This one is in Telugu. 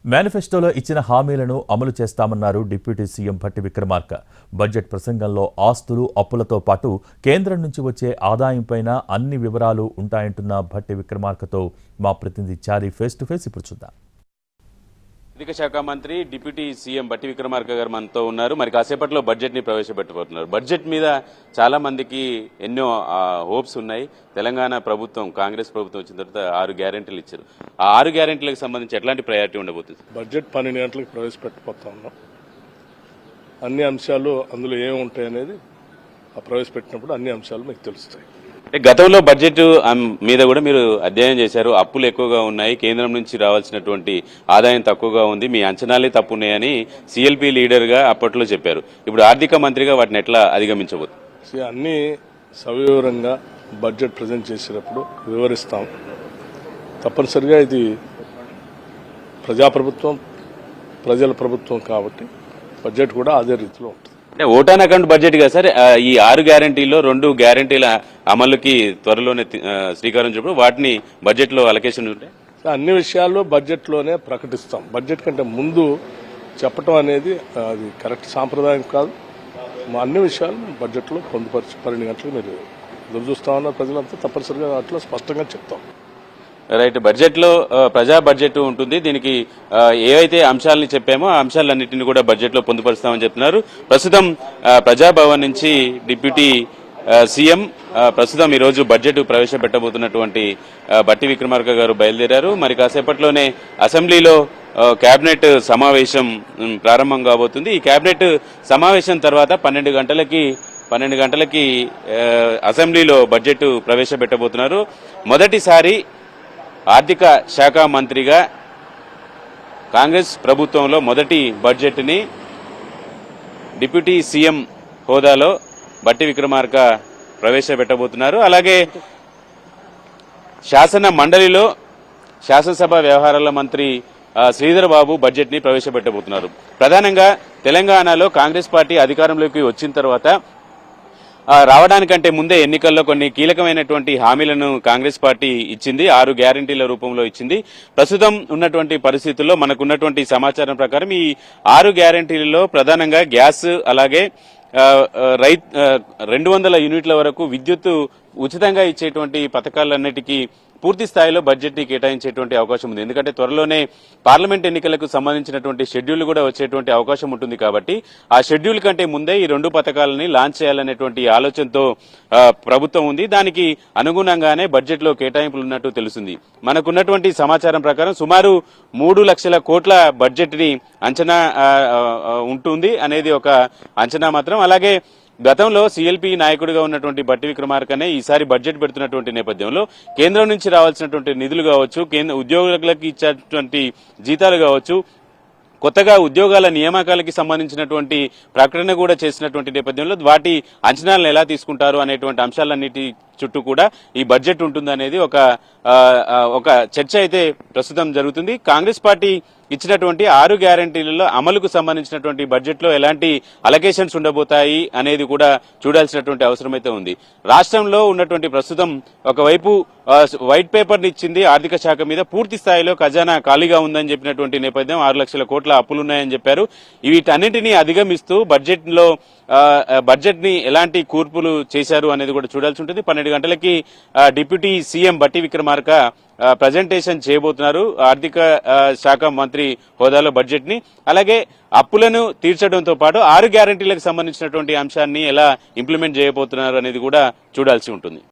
మేనిఫెస్టోలో ఇచ్చిన హామీలను అమలు చేస్తామన్నారు deputy CM Bhatti Vikramarka. Budget ప్రసంగంలో ఆస్తులు, అప్పులతో పాటు కేంద్రం నుంచి వచ్చే ఆదాయంపైన అన్ని వివరాలు ఉంటాయంటున్న భట్టి విక్రమార్కతో మా ప్రతినిధి చారి ఫేస్ టు ఫేస్ ఇప్పుడు చూద్దాం. ఆర్థిక శాఖ మంత్రి డిప్యూటీ సీఎం భట్టి విక్రమార్క గారు మనతో ఉన్నారు. మరి కాసేపట్లో బడ్జెట్ ని ప్రవేశపెట్టబోతున్నారు. బడ్జెట్ మీద చాలా మందికి ఎన్నో హోప్స్ ఉన్నాయి. తెలంగాణ ప్రభుత్వం, కాంగ్రెస్ ప్రభుత్వం వచ్చిన తర్వాత 6 గ్యారెంటీలు ఇచ్చారు. ఆ 6 గ్యారెంటీలకు సంబంధించి ఎట్లాంటి ప్రయారిటీ ఉండబోతుంది? బడ్జెట్ 12 గంటలకు ప్రవేశపెట్టబోతా ఉన్నాం. అన్ని అంశాలు అందులో ఏముంటాయనేది ప్రవేశపెట్టినప్పుడు అన్ని అంశాలు మీకు తెలుస్తాయి. గతంలో బడ్జెట్ మీద కూడా మీరు అధ్యయనం చేశారు. అప్పులు ఎక్కువగా ఉన్నాయి, కేంద్రం నుంచి రావాల్సినటువంటి ఆదాయం తక్కువగా ఉంది, మీ అంచనాలే తప్పున్నాయని సిఎల్పి లీడర్ గా అప్పట్లో చెప్పారు. ఇప్పుడు ఆర్థిక మంత్రిగా వాటిని ఎట్లా అధిగమించబోతుంది? అన్ని సవివరంగా బడ్జెట్ ప్రజెంట్ చేసేటప్పుడు వివరిస్తాం. తప్పనిసరిగా ఇది ప్రజాప్రభుత్వం, ప్రజల ప్రభుత్వం కాబట్టి బడ్జెట్ కూడా అదే రీతిలో ఉంటుంది. అంటే ఓటాన్ అకౌంట్ బడ్జెట్ గా సార్, ఈ 6 గ్యారెంటీల్లో 2 గ్యారెంటీల అమలుకి త్వరలోనే శ్రీకారం చుట్టూ వాటిని బడ్జెట్ లో అలొకేషన్ ఉంటాయి. అన్ని విషయాల్లో బడ్జెట్ లోనే ప్రకటిస్తాం. బడ్జెట్ కంటే ముందు చెప్పడం అనేది అది కరెక్ట్ సాంప్రదాయం కాదు. అన్ని విషయాలు బడ్జెట్ లో పొందుపరిచి 12 గంటలకు మీరు ఎదురు చూస్తామన్న ప్రజలంతా తప్పనిసరిగా అట్లా స్పష్టంగా చెప్తాం. రైట్. బడ్జెట్ లో ప్రజా బడ్జెట్ ఉంటుంది. దీనికి ఏవైతే అంశాలని చెప్పామో ఆ అంశాలన్నింటినీ కూడా బడ్జెట్ లో పొందుపరుస్తామని చెప్తున్నారు. ప్రస్తుతం ప్రజాభవన్ నుంచి డిప్యూటీ సీఎం ప్రస్తుతం ఈ రోజు బడ్జెట్ ప్రవేశపెట్టబోతున్నటువంటి భట్టి విక్రమార్క గారు బయలుదేరారు. మరి కాసేపట్లోనే అసెంబ్లీలో కేబినెట్ సమావేశం ప్రారంభం కాబోతుంది. ఈ కేబినెట్ సమావేశం తర్వాత 12 గంటలకి అసెంబ్లీలో బడ్జెట్ ప్రవేశపెట్టబోతున్నారు. మొదటిసారి ఆర్థిక శాఖ మంత్రిగా కాంగ్రెస్ ప్రభుత్వంలో మొదటి బడ్జెట్ ని డిప్యూటీ సీఎం హోదాలో భట్టి విక్రమార్క ప్రవేశపెట్టబోతున్నారు. అలాగే శాసన మండలిలో శాసనసభ వ్యవహారాల మంత్రి శ్రీధర్ బాబు బడ్జెట్ ని ప్రవేశపెట్టబోతున్నారు. ప్రధానంగా తెలంగాణలో కాంగ్రెస్ పార్టీ అధికారంలోకి వచ్చిన తర్వాత రావడానికంటే ముందే ఎన్నికల్లో కొన్ని కీలకమైనటువంటి హామీలను కాంగ్రెస్ పార్టీ ఇచ్చింది. 6 గ్యారెంటీల రూపంలో ఇచ్చింది. ప్రస్తుతం ఉన్నటువంటి పరిస్థితుల్లో మనకున్నటువంటి సమాచారం ప్రకారం ఈ 6 గ్యారెంటీలలో ప్రధానంగా గ్యాస్, అలాగే 200 యూనిట్ల వరకు విద్యుత్తు ఉచితంగా ఇచ్చేటువంటి పథకాలన్నిటికీ పూర్తి స్థాయిలో బడ్జెట్ ని కేటాయించేటువంటి అవకాశం ఉంది. ఎందుకంటే త్వరలోనే పార్లమెంట్ ఎన్నికలకు సంబంధించినటువంటి షెడ్యూల్ కూడా వచ్చేటువంటి అవకాశం ఉంటుంది. కాబట్టి ఆ షెడ్యూల్ కంటే ముందే ఈ 2 పథకాలని లాంచ్ చేయాలనేటువంటి ఆలోచనతో ప్రభుత్వం ఉంది. దానికి అనుగుణంగానే బడ్జెట్ లో కేటాయింపులు ఉన్నట్టు తెలుస్తుంది. మనకున్నటువంటి సమాచారం ప్రకారం సుమారు 3 లక్షల కోట్ల బడ్జెట్ ని అంచనా ఉంటుంది అనేది ఒక అంచనా మాత్రం. అలాగే గతంలో సిఎల్పి నాయకుడిగా ఉన్నటువంటి భట్టి విక్రమార్కనే ఈసారి బడ్జెట్ పెడుతున్నటువంటి నేపథ్యంలో కేంద్రం నుంచి రావాల్సినటువంటి నిధులు కావచ్చు, కేంద్ర ఉద్యోగులకు ఇచ్చేటువంటి జీతాలు కావచ్చు, కొత్తగా ఉద్యోగాల నియామకాలకి సంబంధించినటువంటి ప్రకటన కూడా చేసినటువంటి నేపథ్యంలో వాటి అంచనాలను ఎలా తీసుకుంటారు అనేటువంటి అంశాలన్నిటి చుట్టూ కూడా ఈ బడ్జెట్ ఉంటుందనేది ఒక చర్చ అయితే ప్రస్తుతం జరుగుతుంది. కాంగ్రెస్ పార్టీ ఇచ్చినటువంటి 6 గ్యారెంటీలలో అమలుకు సంబంధించినటువంటి బడ్జెట్ లో ఎలాంటి అలొకేషన్స్ ఉండబోతాయి అనేది కూడా చూడాల్సినటువంటి అవసరం అయితే ఉంది. రాష్ట్రంలో ఉన్నటువంటి ప్రస్తుతం ఒకవైపు వైట్ పేపర్ ఇచ్చింది ఆర్థిక శాఖ మీద, పూర్తి స్థాయిలో ఖజానా ఖాళీగా ఉందని చెప్పినటువంటి నేపథ్యం 6 లక్షల కోట్ల అప్పులున్నాయని చెప్పారు. వీటన్నింటినీ అధిగమిస్తూ బడ్జెట్ ని ఎలాంటి కూర్పులు చేశారు అనేది కూడా చూడాల్సి ఉంటుంది. 12 గంటలకి deputy CM Bhatti Vikramarka presentation చేయబోతున్నారు ఆర్థిక శాఖ మంత్రి హోదాలో బడ్జెట్ ని. అలాగే అప్పులను తీర్చడంతో పాటు 6 గ్యారెంటీలకు సంబంధించినటువంటి అంశాన్ని ఎలా ఇంప్లిమెంట్ చేయబోతున్నారు అనేది కూడా చూడాల్సి ఉంటుంది.